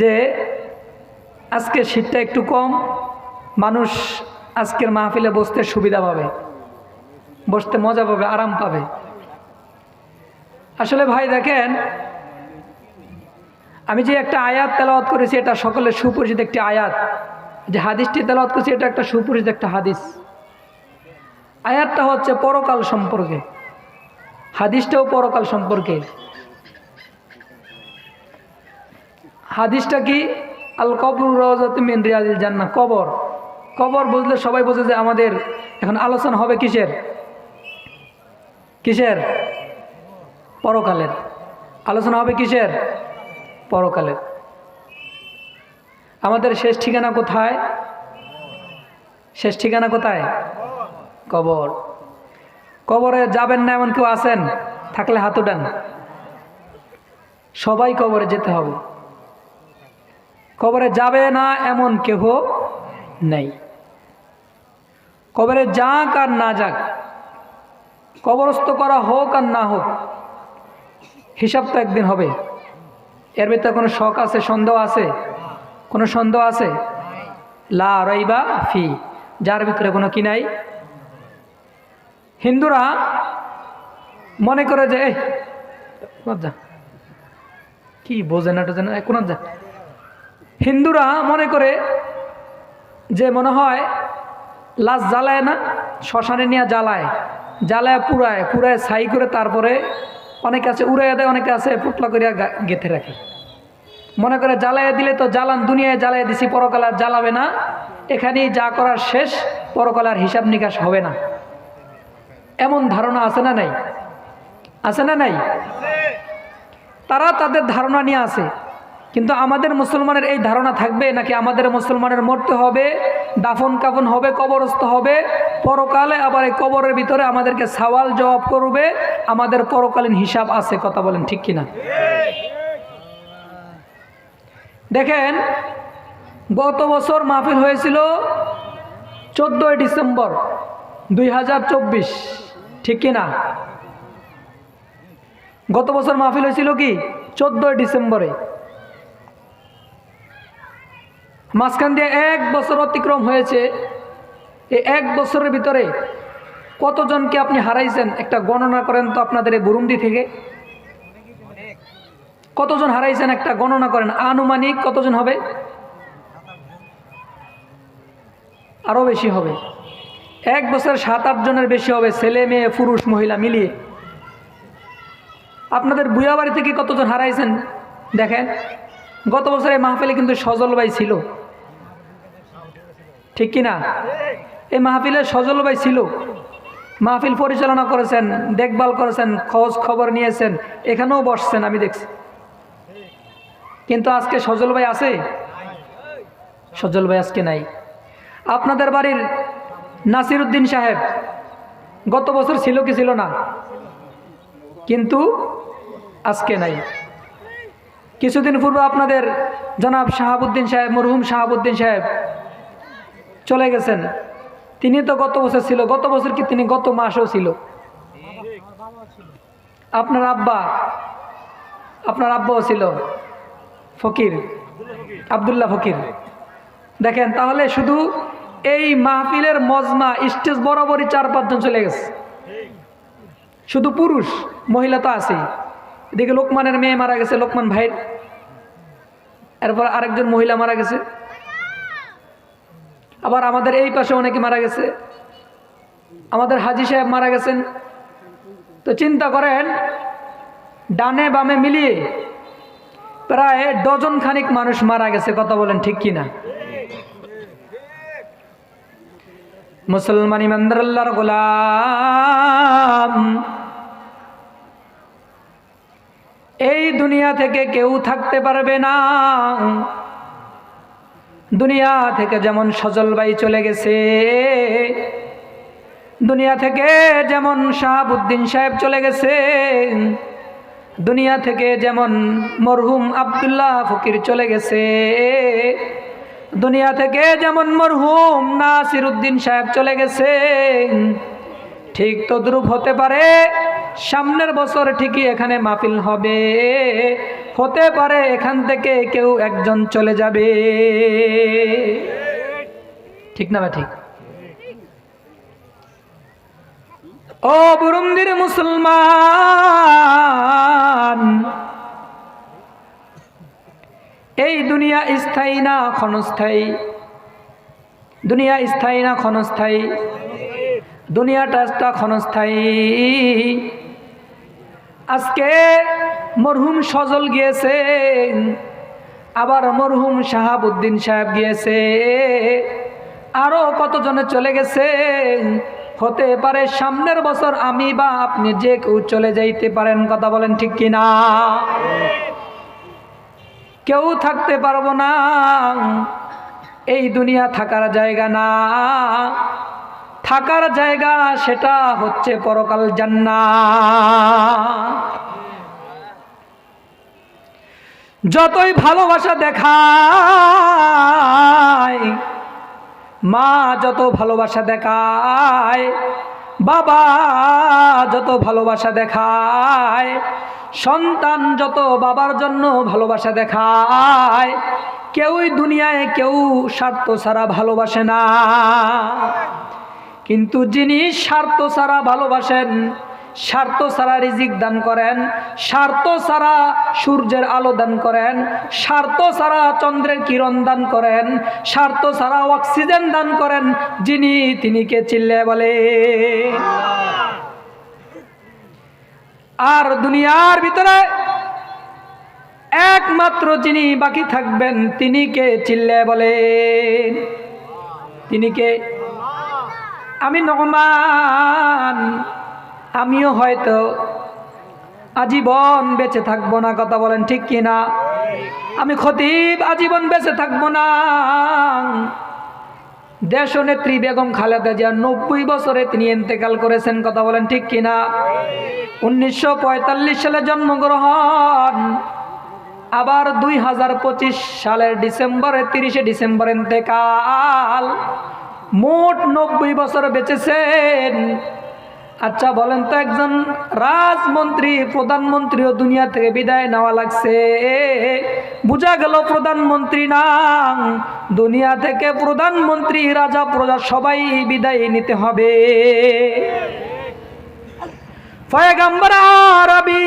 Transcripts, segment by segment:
যে আজকে শীতটা একটু কম, মানুষ আজকের মাহফিলে বসতে সুবিধা পাবে, বসতে মজা পাবে, আরাম পাবে। আসলে ভাই দেখেন, আমি যে একটা আয়াত তেলাওয়াত করেছি এটা সকলের সুপরিচিত একটি আয়াত, যে হাদিসটি তেলাওয়াত করেছি এটা একটা সুপরিচিত একটা হাদিস। আয়াতটা হচ্ছে পরকাল সম্পর্কে, হাদিসটাও পরকাল সম্পর্কে। হাদিসটা কি? আল কবর রাওযাতুম মিন রিয়াজিল জান্নাহ। কবর, কবর বুঝলে সবাই বোঝে যে আমাদের এখন আলোচনা হবে কিসের? কিসের? পরকালের। আলোচনা হবে কিসের? পরকালের। আমাদের শেষ ঠিকানা কোথায়? শেষ ঠিকানা কোথায়? কবর। কবরে যাবেন না এমন কেউ আছেন? থাকলে হাত উঠান। সবাই কবরে যেতে হবে। কবরে যাবে না এমন কেহ নেই। কবরে যাক আর না যাক, কবরস্থ করা হোক আর না হোক, হিসাব তো একদিন হবে। এর ভিতরে কোনো শক আছে? সন্দেহ আছে? কোনো সন্দেহ আছে? লা রাইবা ফি, যার ভিতরে কোনো কি নাই। হিন্দুরা মনে করে যে কি বোঝে না টোঝে না, কোন যা, হিন্দুরা মনে করে যে মনে হয় লাশ জ্বালায় না, শ্মশানে নিয়ে জ্বালায়, জ্বালায় পুরায়, পুরায় ছাই করে তারপরে অনেকে আছে উড়াইয়া দেয়, অনেকে আছে পুতলা করিয়া গেঁথে রাখে। মনে করে জ্বালাইয়া দিলে তো জ্বালান, দুনিয়ায় জ্বালাইয়া দিছি, পরকাল আর জ্বালাবে না, এখানেই যা করার শেষ, পরকাল আর হিসাব নিকাশ হবে না। এমন ধারণা আছে না নাই? আছে না নাই? তারা তাদের ধারণা নিয়ে আছে। কিন্তু আমাদের মুসলমানের এই ধারণা থাকবে নাকি? আমাদের মুসলমানের মরতে হবে, দাফন কাফন হবে, কবরস্থ হবে, পরকালে আবার এই কবরের ভিতরে আমাদেরকে সওয়াল জবাব করবে, আমাদের পরকালীন হিসাব আছে। কথা বলেন ঠিক কিনা? দেখেন, গত বছর মাহফিল হয়েছিল 14 ডিসেম্বর 2024, ঠিক কিনা? গত বছর মাহফিল হয়েছিল কি 14 ডিসেম্বরে। মাঝখান দিয়ে 1 বছর অতিক্রম হয়েছে। এই 1 বছরের ভিতরে কতজনকে আপনি হারাইছেন একটা গণনা করেন তো, আপনাদের এই বুরুন্ডি থেকে কতজন হারাইছেন একটা গণনা করেন, আনুমানিক কতজন হবে? আরো বেশি হবে। 1 বছর 7-8 জনের বেশি হবে, ছেলে মেয়ে পুরুষ মহিলা মিলিয়ে। আপনাদের বুয়াবাড়ি থেকে কতজন হারাইছেন দেখেন। গত বছর এই মাহফিলে কিন্তু সজল ভাই ছিল, ঠিক কিনা? এই মাহফিলে সজল ভাই ছিল, মাহফিল পরিচালনা করেছেন, দেখভাল করেছেন, খোঁজ খবর নিয়েছেন, এখানেও বসছেন, আমি দেখছি। কিন্তু আজকে সজল ভাই আছে? সজল ভাই আজকে নাই। আপনাদের বাড়ির নাসির উদ্দিন সাহেব গত বছর ছিল কি ছিল না? কিন্তু আজকে নাই। কিছুদিন পূর্বে আপনাদের জনাব শাহাবুদ্দিন সাহেব, মরহুম শাহাবুদ্দিন সাহেব চলে গেছেন। তিনি তো গত বছর ছিল। গত বছর কি তিনি গত মাসেও ছিল? আপনার আব্বাও ছিল, ফকির, আব্দুল্লাহ ফকির। দেখেন তাহলে শুধু এই মাহফিলের মজমা স্টেজ বরাবরই 4-5 জন চলে গেছে, শুধু পুরুষ। মহিলা তো আছেই। এদিকে লোকমানের মেয়ে মারা গেছে, লোকমান ভাইয়ের, এরপর আরেকজন মহিলা মারা গেছে। আবার আমাদের এই পাশে অনেকে মারা গেছে, আমাদের হাজী সাহেব মারা গেছেন। তো চিন্তা করেন, ডানে বামে মিলিয়ে প্রায় ডজন খানিক মানুষ মারা গেছে। কথা বলেন ঠিক কিনা? মুসলমান ইমানদার আল্লাহর গোলাম, এই দুনিয়া থেকে কেউ থাকতে পারবে না। দুনিয়া থেকে যেমন সজল ভাই চলে গেছে, দুনিয়া থেকে যেমন শাহাবুদ্দিন সাহেব চলে গেছে, দুনিয়া থেকে যেমন মরহুম আব্দুল্লাহ ফকির চলে গেছে, দুনিয়া থেকে যেমন মরহুম নাসির উদ্দিন সাহেব চলে গেছে, ঠিক তদ্রূপ হতে পারে সামনের বছর ঠিকই এখানে মাহফিল হবে, হতে পারে এখান থেকে কেউ একজন চলে যাবে। ঠিক না ভাই? ঠিক। ও বুরুন্দির মুসলমান, এই দুনিয়া স্থায়ী না ক্ষণস্থায়ী? দুনিয়া স্থায়ী না ক্ষণস্থায়ী? দুনিয়াটা ক্ষণস্থায়ী। আজকে মরহুম সজল গিয়েছে, আবার মরহুম শাহাবুদ্দিন সাহেব গিয়েছে, আরো কতজনে চলে গেছে। হতে পারে সামনের বছর আমি বা আপনি যে কেউ চলে যাইতে পারেন। কথা বলেন ঠিক কিনা? কেউ থাকতে পারবো না। এই দুনিয়া থাকার জায়গা না, থাকার জায়গা সেটা হচ্ছে পরকাল জান্নাত। যতই ভালোবাসা দেখায়, মা যত ভালোবাসা দেখায়, বাবা যত ভালোবাসা দেখায়, সন্তান যত বাবার জন্য ভালোবাসা দেখায়, কেউই দুনিয়ায় কেউ স্বার্থ ছাড়া ভালোবাসে না। কিন্তু যিনি স্বার্থ ছাড়া ভালোবাসেন, স্বার্থ ছাড়া রিজিক দান করেন, স্বার্থ ছাড়া সূর্যের আলো দান করেন, স্বার্থ ছাড়া চন্দ্রের কিরণ দান করেন, স্বার্থ ছাড়া অক্সিজেন দান করেন, যিনি তিনি কে? চিল্লে বলে। আর দুনিয়ার ভিতরে একমাত্র যিনি বাকি থাকবেন তিনি কে? চিল্লে বলে। তিনি কে? আমি নগমান, আমিও হয়তো আজীবন বেঁচে থাকবো না। কথা বলেন ঠিক কিনা? আমি খতিব আজীবন বেঁচে থাকবো না। দেশনেত্রী বেগম খালেদা জিয়া 90 বছরে তিনি ইন্তেকাল করেছেন। কথা বলেন ঠিক কিনা? 1945 সালে জন্মগ্রহণ, আবার 2025 সালের ডিসেম্বরে 30 ডিসেম্বর ইন্তেকাল। মোট 90 বছর বেঁচেছেন। আচ্ছা বলেন তো, একজন রাজমন্ত্রী প্রধানমন্ত্রীও দুনিয়া থেকে বিদায় নেওয়া লাগছে। বোঝা গেল প্রধানমন্ত্রী না, দুনিয়া থেকে প্রধানমন্ত্রী, রাজা, প্রজা সবাই বিদায় নিতে হবে। পয়গম্বর আরবী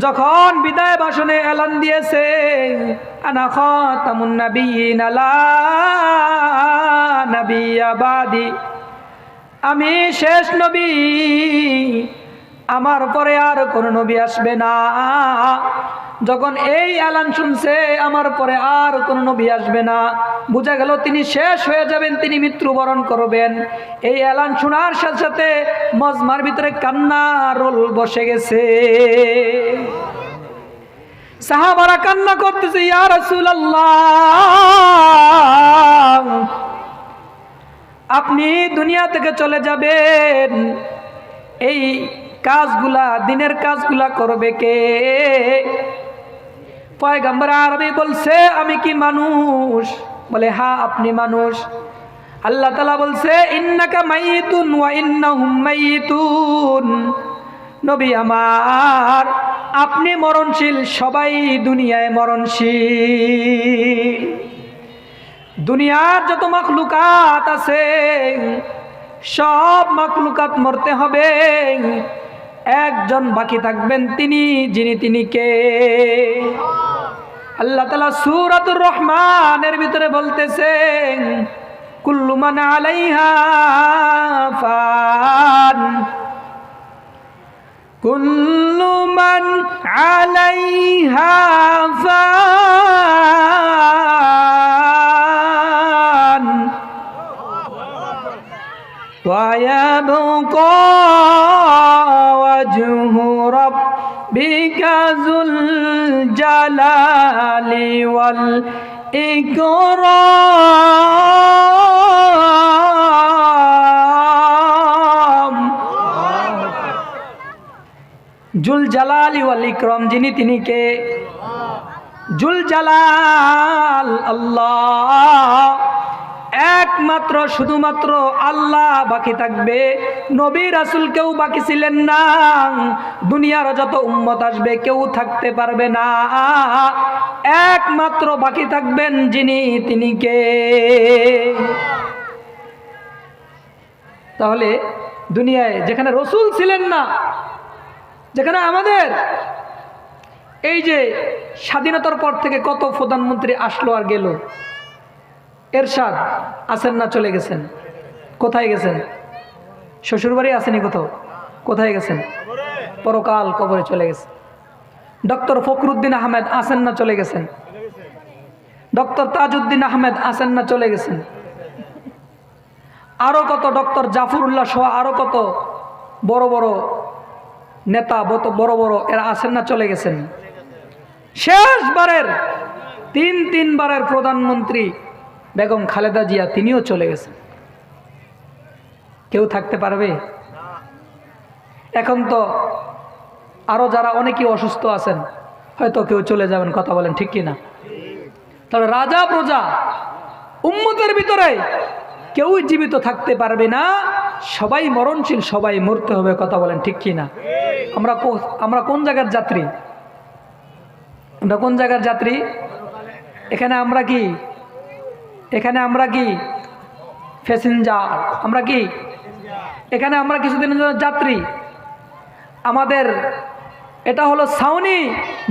যখন বিদায় ভাষণে এলান দিয়েছে, আনা খাতামুন নাবিয়িন লা নাবিয়্যা বাদি, আমি শেষ নবী, আমার পরে আর কোনো নবী আসবে না। যখন এই এলান শুনছে আমার পরে আর কোনো নবী আসবে না, বোঝা গেল তিনি শেষ হয়ে যাবেন, তিনি মৃত্যুবরণ করবেন। এই এলান শোনার সাথে সাথে মজমার ভিতরে কান্নার রোল বসে গেছে। সাহাবারা কান্না করতেছে, ইয়া রাসূলুল্লাহ, আপনি দুনিয়া থেকে চলে যাবেন, এই কাজগুলা, দিনের কাজগুলা করবে কে? পয়গম্বর আরবী বলছে, আমি কি মানুষ? বলে হ্যাঁ আপনি মানুষ। আল্লাহ তাআলা বলছে, ইন্নাকা মাইয়িতুন ওয়া ইন্নাহুম মাইয়িতুন, নবী আমার আপনি মরণশীল, সবাই দুনিয়ায় মরণশীল। দুনিয়ার যত মাখলুকাত আছে সব মাখলুকাত মরতে হবে, একজন বাকি থাকবেন, তিনি যিনি তিনি কে? আল্লাহ তাআলা সূরাতুর রহমানের ভিতরে বলতেছেন, কুল্লু মান আলাইহা ফান, কুল্লু মান আলাইহা ফান ওয়া ইয়াবকা ওয়াজহু রাব্বিকা যুল জালালি ওয়াল ইকরাম। জুল জালালি ওয়াল ইকরাম, যিনি তিনি কে? জুল জালাল আল্লাহ। একমাত্র শুধুমাত্র আল্লাহ বাকি থাকবে, নবী রাসূল কেউ বাকি ছিলেন না। দুনিয়ার যত উম্মত আসবে কেউ থাকতে পারবে না, একমাত্র বাকি থাকবেন যিনি, তিনি কে? তাহলে দুনিয়ায় যেখানে রসুল ছিলেন না, যেখানে আমাদের এই যে স্বাধীনতার পর থেকে কত প্রধানমন্ত্রী আসলো আর গেল, এরশাদ আছেন না চলে গেছেন? কোথায় গেছেন? শ্বশুরবাড়ি আসেনি কোথাও? কোথায় গেছেন? পরকাল কবরে চলে গেছে। ডক্টর ফখরুদ্দিন আহমেদ আছেন না চলে গেছেন? ডক্টর তাজউদ্দিন আহমেদ আছেন না চলে গেছেন? আরো কত ডক্টর জাফরুল্লাহ সহ আরো কত বড় বড় নেতা, বড় বড় এরা আছেন না চলে গেছেন? শেষবারের তিনবারের প্রধানমন্ত্রী বেগম খালেদা জিয়া, তিনিও চলে গেছেন। কেউ থাকতে পারবে? এখন তো আরো যারা অনেকেই অসুস্থ আছেন, হয়তো কেউ চলে যাবেন, কথা বলেন ঠিক কিনা? তবে রাজা প্রজা উম্মতের ভিতরে কেউ জীবিত থাকতে পারবে না, সবাই মরণশীল, সবাই মরতে হবে, কথা বলেন ঠিক কিনা? আমরা কোন জায়গার যাত্রী? আমরা কোন জায়গার যাত্রী? এখানে আমরা কি? এখানে আমরা কি প্যাসেঞ্জার? আমরা কি এখানে আমরা কিছুদিনের জন্য যাত্রী? আমাদের এটা হলো ছাউনি,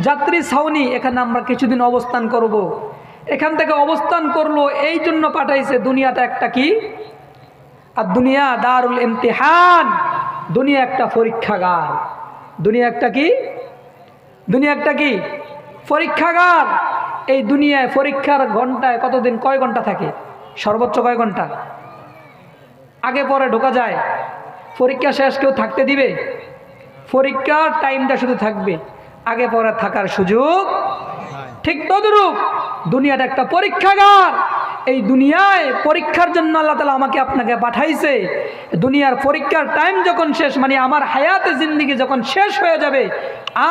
যাত্রী ছাউনি। এখানে আমরা কিছুদিন অবস্থান করব। এখান থেকে অবস্থান করলো এই জন্য পাঠাইছে, দুনিয়াটা একটা কি? আর দুনিয়া দারুল ইমতিহান, দুনিয়া একটা পরীক্ষাগার। দুনিয়া একটা কি? দুনিয়া একটা কি? পরীক্ষাগার। এই দুনিয়ায় পরীক্ষার ঘন্টায় কতদিন, কয় ঘন্টা থাকে? সর্বোচ্চ কয় ঘন্টা? আগে পরে ঢোকা যায়? পরীক্ষা শেষ কেউ থাকতে দিবে? পরীক্ষার টাইমটা শুধু থাকবে, আগে পরে থাকার সুযোগ। ঠিক তদ্রূপ দুনিয়াটা একটা পরীক্ষাগার। এই দুনিয়ায় পরীক্ষার জন্য আল্লাহ তাআলা আমাকে আপনাকে পাঠাইছে। দুনিয়ার পরীক্ষার টাইম যখন শেষ, মানে আমার হায়াতে জিন্দেগি যখন শেষ হয়ে যাবে,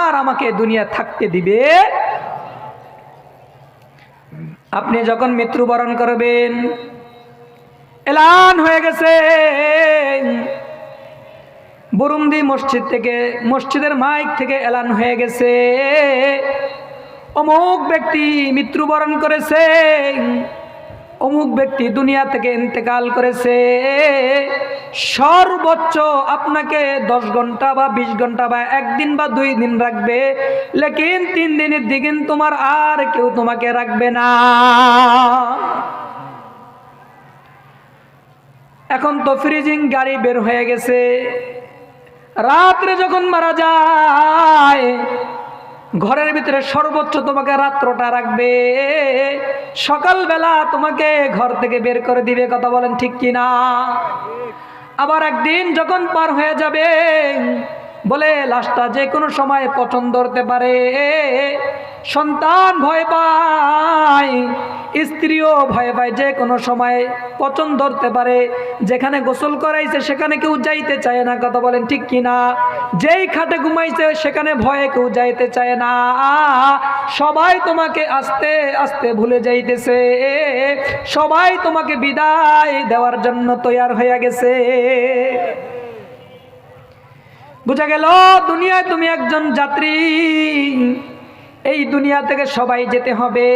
আর আমাকে দুনিয়া থাকতে দিবে? আপনি যখন মৃত্যুবরণ করবেন, এলান হয়ে গেছে, বুরুন্দি মসজিদ থেকে, মসজিদের মাইক থেকে এলান হয়ে গেছে, অমুক ব্যক্তি মৃত্যুবরণ করেছে, অমুক ব্যক্তি দুনিয়া থেকে ইন্তেকাল করেছে। সর্বোচ্চ আপনাকে 10 ঘন্টা বা 20 ঘন্টা বা 1 দিন বা 2 দিন রাখবে, লেকিন 3 দিনের দিকে তোমার আর কেউ তোমাকে রাখবে না। এখন তো ফ্রিজিং গাড়ি বের হয়ে গেছে, রাত্রে যখন মারা যায় ঘরের ভিতরে সর্বোচ্চ তোমাকে রাত্রটা রাখবে, সকালবেলা তোমাকে ঘর থেকে বের করে দিবে, কথা বলেন ঠিক কিনা? আবার একদিন যখন পার হয়ে যাবে, বলে লাশটা যে কোনো সময় পছন্দ হতে পারে, সন্তান ভয় পায়, স্ত্রীও ভয় পায়, যে কোনো সময় পছন্দ ধরতে পারে। যেখানে গোসল করাইছে সেখানে কেউ যাইতে চায় না, কথা বলেন ঠিক কিনা? যেই খাটে ঘুমাইছে সেখানে ভয়ে কেউ যাইতে চায় না। সবাই তোমাকে আস্তে আস্তে ভুলে যাইতেছে, সবাই তোমাকে বিদায় দেওয়ার জন্য তৈয়ার হয়ে গেছে। বুঝা গেল দুনিয়ায় তুমি একজন যাত্রী, এই দুনিয়া থেকে সবাই যেতে হবে,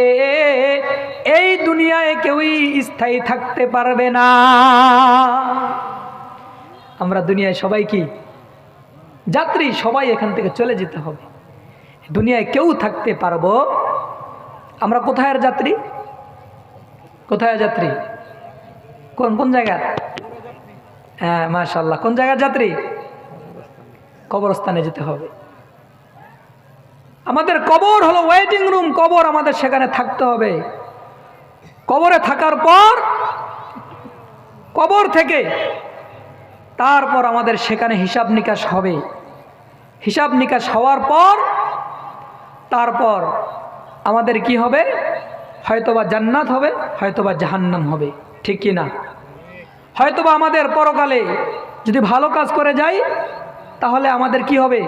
এই দুনিয়ায় কেউই স্থায়ী থাকতে পারবে না। আমরা দুনিয়ায় সবাই কি? যাত্রী, সবাই এখান থেকে চলে যেতে হবে। দুনিয়ায় কেউ থাকতে পারবো? আমরা কোথায় যাত্রী? কোথায় যাত্রী? কোন কোন জায়গার? হ্যাঁ মাশাআল্লাহ, কোন জায়গার যাত্রী? কবরস্থানে যেতে হবে। আমাদের কবর হলো ওয়েটিং রুম, কবর আমাদের সেখানে থাকতে হবে। কবরে থাকার পর, কবর থেকে তারপর আমাদের সেখানে হিসাব নিকাশ হবে। হিসাব নিকাশ হওয়ার পর তারপর আমাদের কি হবে? হয়তোবা জান্নাত হবে, হয়তোবা জাহান্নাম হবে, ঠিক কি না? হয়তোবা আমাদের পরকালে যদি ভালো কাজ করে যাই তাহলে আমাদের কি হবে?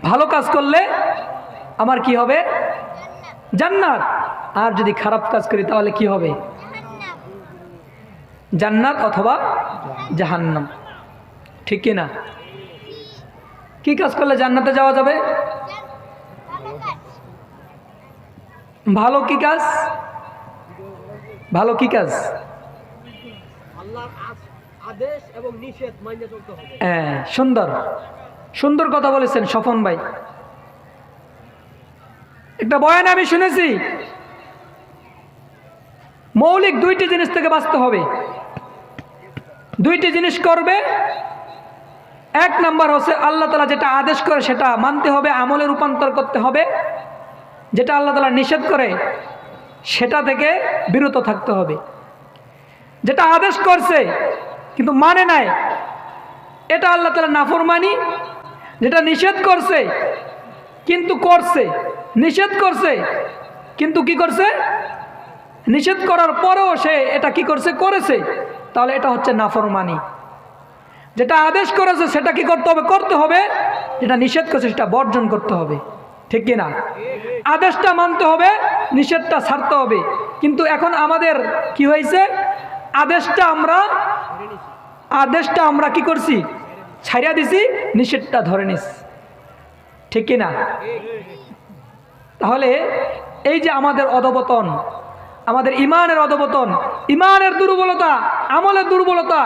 ভালো কাজ করলে আমার কি হবে? জান্নাত। আর যদি খারাপ কাজ করি তাহলে কি হবে? জান্নাত অথবা জাহান্নাম, ঠিক কি না? কি কাজ করলে জান্নাতে যাওয়া যাবে? ভালো কি কাজ? ভালো কি কাজ? হ্যাঁ, সুন্দর সুন্দর কথা বলেছেন স্বপন ভাই। একটা বয়ান আমি শুনেছি, মৌলিক দুইটি জিনিস থেকে বাঁচতে হবে। দুইটি জিনিস করবে। এক নাম্বার হচ্ছে আল্লাহ তাআলা যেটা আদেশ করে সেটা মানতে হবে, আমলে রূপান্তর করতে হবে। যেটা আল্লাহ তাআলা নিষেধ করে সেটা থেকে বিরত থাকতে হবে। যেটা আদেশ করছে কিন্তু মানে নাই, এটা আল্লাহ তাআলা নাফরমানি। যেটা নিষেধ করছে কিন্তু করছে, নিষেধ করছে কিন্তু কি করছে, নিষেধ করার পরেও সে এটা কি করছে, করেছে, তাহলে এটা হচ্ছে নাফরমানি। যেটা আদেশ করেছে সেটা কি করতে হবে, করতে হবে। যেটা নিষেধ করেছে সেটা বর্জন করতে হবে, ঠিক কি না? আদেশটা মানতে হবে, নিষেধটা ছাড়তে হবে। কিন্তু এখন আমাদের কি হয়েছে, আদেশটা আমরা কি করছি, ছাইড়া দিছি, নিষেধটা ধরে নিছি, ঠিক কি না? তাহলে এই যে আমাদের অধঃপতন, আমাদের ইমানের অধঃপতন, ইমানের দুর্বলতা, আমলের দুর্বলতা,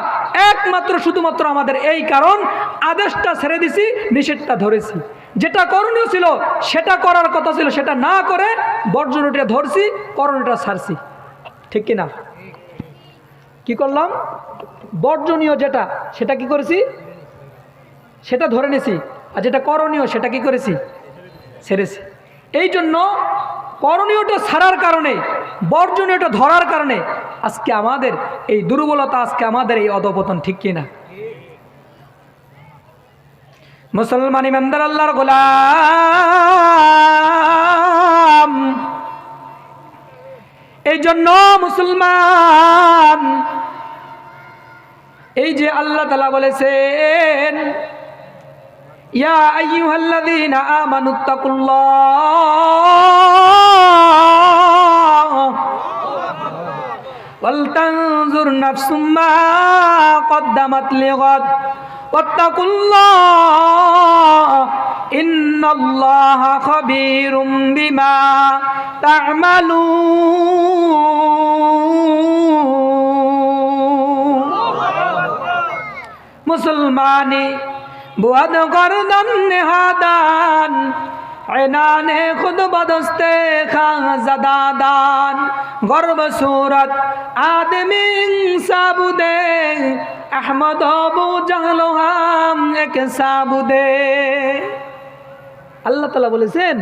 একমাত্র শুধুমাত্র আমাদের এই কারণ, আদেশটা ছেড়ে দিছি, নিষেধটা ধরেছি। যেটা করণীয় ছিল সেটা করার কথা ছিল সেটা না করে বর্জনটা ধরছি, করণীয়টা ছাড়ছি, ঠিক কিনা? কি করলাম, বর্জনীয় যেটা সেটা কি করেছি, সেটা ধরে নিছি, আর যেটা করণীয় সেটা কি করেছি, ছেড়েছি। এই জন্য করণীয়টা ছাড়ার কারণে, বর্জনীয়টা ধরার কারণে আজকে আমাদের এই দুর্বলতা, আজকে আমাদের এই অধঃপতন, ঠিক কিনা? মুসলমান ইমানদার আল্লাহর গোলাম, এই জন্য মুসলমান, এই যে আল্লাহ তাআলা বলেছেন, ইয়া আইয়ুহাল্লাযীনা আমানুত্তাকুল্লাহ ওয়াল তানজুর নাফসুম মা কদ্দামাত লিগাদ ওয়াত্তাকুল্লাহ ইন্নাল্লাহা খাবীরুম বিমা তা'মালুন। মুসলমানি বুয়াদ গরদন নেহাদান, ऐनाने खुद बदस्ते खाज़दादान, गर्व सूरत आदमी साबुदे, अहमद अबू जहल हम एक साबुदे। আল্লাহ তাআলা বলেছেন,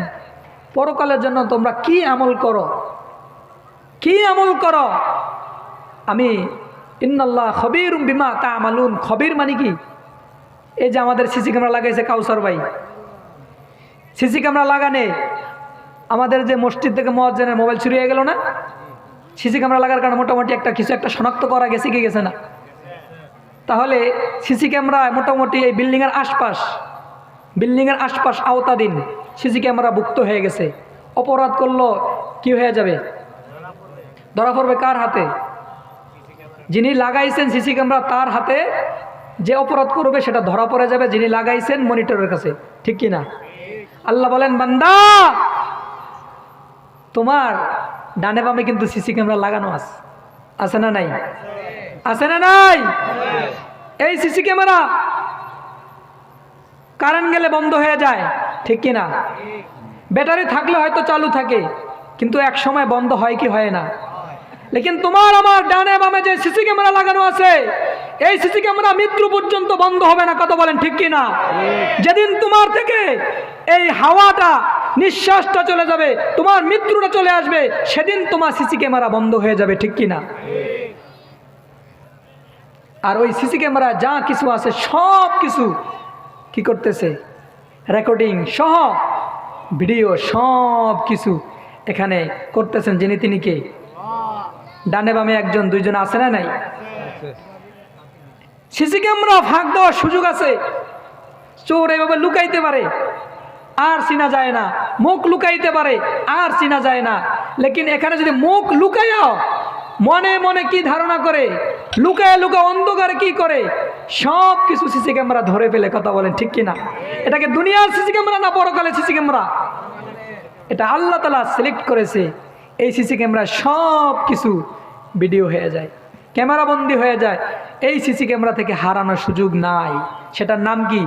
পরকালের জন্য তোমরা কি আমল করো, কি আমল করো, আমি ইন্নাল্লাহ খবীরুম বিমা তা'মালুন। খবীর মানে কি? এই যে আমাদের সিসি ক্যামেরা লাগাইছে কাউসার ভাই, সিসি ক্যামেরা লাগানে আমাদের যে মসজিদ থেকে মুয়াজ্জিনের মোবাইল চুরি হয়ে গেল না, সিসি ক্যামেরা লাগার কারণে মোটামুটি একটা কিছু একটা শনাক্ত করা গেছে কি গেছে না? তাহলে সিসি ক্যামেরা মোটামুটি এই বিল্ডিংয়ের আশপাশ আওতাধীন সিসি ক্যামেরা ভুক্ত হয়ে গেছে। অপরাধ করলো কি হয়ে যাবে, ধরা পড়বে কার হাতে? যিনি লাগাইছেন সিসি ক্যামেরা তার হাতে। যে অপরাধ করবে সেটা ধরা পড়ে যাবে যিনি লাগাইছেন মনিটরের কাছে, ঠিক কি না? আল্লাহ বলেন, বান্দা তোমার ডানে বামে কিন্তু সিসি ক্যামেরা লাগানো আছে না নাই? আছে না নাই? এই সিসি ক্যামেরা কারেন্ট গেলে বন্ধ হয়ে যায়, ঠিক কি না? ব্যাটারি থাকলে হয়তো চালু থাকে, কিন্তু এক সময় বন্ধ হয় কি হয় না? লেকিন তোমার আমার ডানে বামে যে সিসি ক্যামেরা লাগানো আছে, এই সিসি ক্যামেরা মৃত্যু পর্যন্ত বন্ধ হবে না। কথা বলেন ঠিক কি না? যেদিন তোমার থেকে এই হাওয়াটা, নিঃশ্বাসটা চলে যাবে, তোমার মৃত্যুটা চলে আসবে, সেদিন তোমার সিসি ক্যামেরা বন্ধ হয়ে যাবে, ঠিক কি না? আর ওই সিসি ক্যামেরা যা কিছু আছে সব কিছু কি করতেছে, রেকর্ডিং সহ ভিডিও সব কিছু এখানে করতেছেন। যিনি তিনি কে? ডানে বামে একজন দুইজন আছে না নাই? সিসি ক্যামেরা ফাঁক দেওয়ার সুযোগ আছে, চোর এভাবে লুকাইতে পারে আর চিনা যায় না, মুখ লুকাইতে পারে আর চিনা যায় না। লেকিন এখানে যদি মুখ লুকাইয়াও মনে মনে কি ধারণা করে, লুকায় লুকায় অন্ধকারে কি করে, সব কিছু সিসি ক্যামেরা ধরে ফেলে। কথা বলেন ঠিক কিনা? এটাকে দুনিয়ার সিসি ক্যামেরা না পরকালের সিসি ক্যামেরা? এটা আল্লাহ তাআলা সিলেক্ট করেছে। এই সিসি ক্যামেরা সব কিছু ভিডিও হয়ে যায়, ক্যামেরা বন্দি হয়ে যায়। এই সিসি ক্যামেরা থেকে হারানোর সুযোগ নাই। সেটার নাম কি?